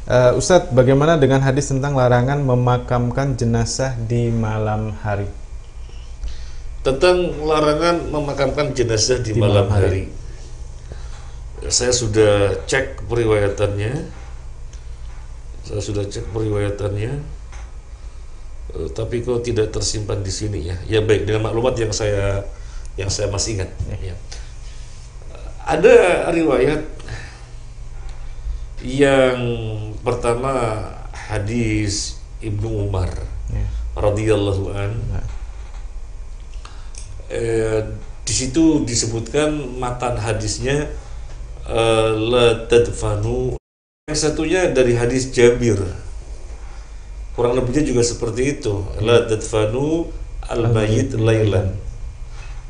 Ustadz, bagaimana dengan hadis tentang larangan memakamkan jenazah di malam hari? Tentang larangan memakamkan jenazah di Di malam malam hari. hari, saya sudah cek periwayatannya. Tapi kok tidak tersimpan di sini ya? Ya baik, dengan maklumat yang saya masih ingat. Ya. Ada riwayat yang pertama, hadis Ibnu Umar Ya. radhiyallahu an. Nah, Di situ disebutkan matan hadisnya, la tadfanu. Yang satunya dari hadis Jabir, kurang lebihnya juga seperti itu, la tadfanu al-mayyit lailan.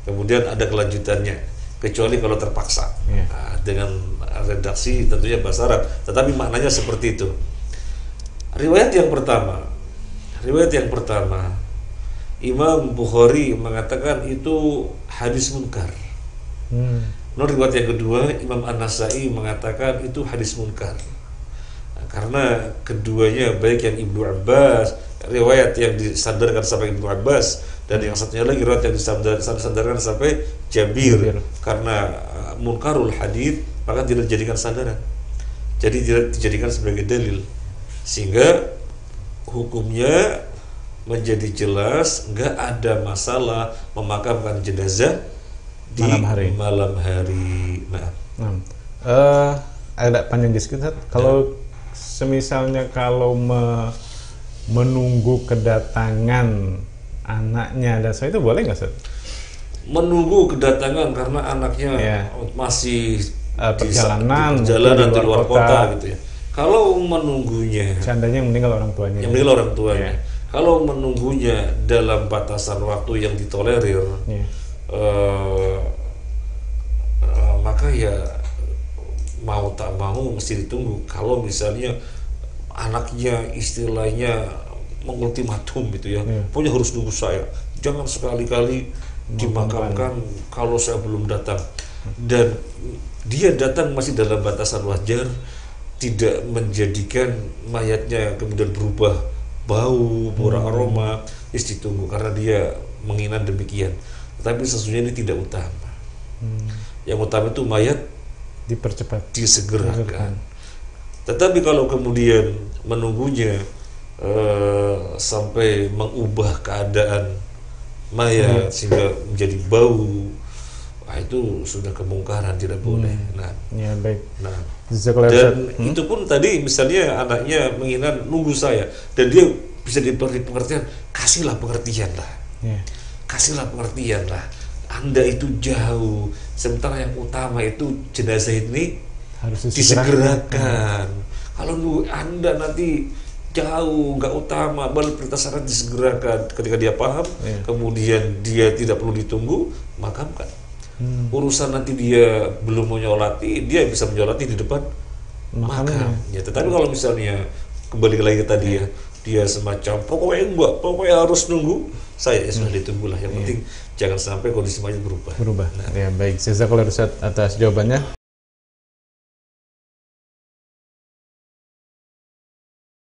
Kemudian ada kelanjutannya, kecuali kalau terpaksa. Ya. Nah, dengan redaksi tentunya bahasa Arab, tetapi maknanya seperti itu. Riwayat yang pertama, Imam Bukhari mengatakan itu hadis munkar. Menurut riwayat yang kedua, Imam An-Nasai mengatakan itu hadis munkar. Nah, karena keduanya, baik yang Ibnu Abbas, riwayat yang disandarkan sampai Ibnu Abbas, dan yang satunya lagi riwayat yang disandarkan sampai Jabir. Karena munkarul hadis, maka tidak dijadikan sandaran. Jadi tidak dijadikan sebagai dalil. Sehingga hukumnya menjadi jelas, nggak ada masalah memakamkan jenazah di malam hari. Agak panjang sedikit. Kalau semisalnya menunggu kedatangan anaknya dan saya itu boleh nggak, Ustaz? Menunggu kedatangan karena anaknya masih perjalanan di luar kota gitu ya. Kalau menunggunya, seandainya meninggal orang tuanya. Kalau menunggunya dalam batasan waktu yang ditolerir, maka ya mau tak mau mesti ditunggu. Kalau misalnya anaknya istilahnya mengultimatum gitu ya, pokoknya harus nunggu saya, jangan sekali-kali dimakamkan kalau saya belum datang. Dan dia datang masih dalam batasan wajar, tidak menjadikan mayatnya kemudian berubah bau, aroma, ditunggu karena dia menginginkan demikian. Tetapi sesungguhnya ini tidak utama. Yang utama itu mayat dipercepat, disegerakan. Tetapi kalau kemudian menunggunya sampai mengubah keadaan mayat sehingga menjadi bau, itu sudah kemungkaran, tidak boleh. Baik. Dan itu pun tadi misalnya anaknya menginginkan nunggu saya, dan dia bisa diberi pengertian, kasihlah pengertian lah. Anda itu jauh, sementara yang utama itu jenazah ini harus disegerakan. Kalau Anda nanti jauh, nggak utama, baru perintah syarat disegerakan. Ketika dia paham, kemudian dia tidak perlu ditunggu, makamkan. Urusan nanti dia belum menyolati, dia bisa menyolati di depan makam. Tetapi kalau misalnya kembali lagi ke tadi dia semacam pokoknya harus nunggu saya, sudah ditunggulah. Yang penting jangan sampai kondisi mayat berubah. Baik. Jazakallahu Ustaz atas jawabannya.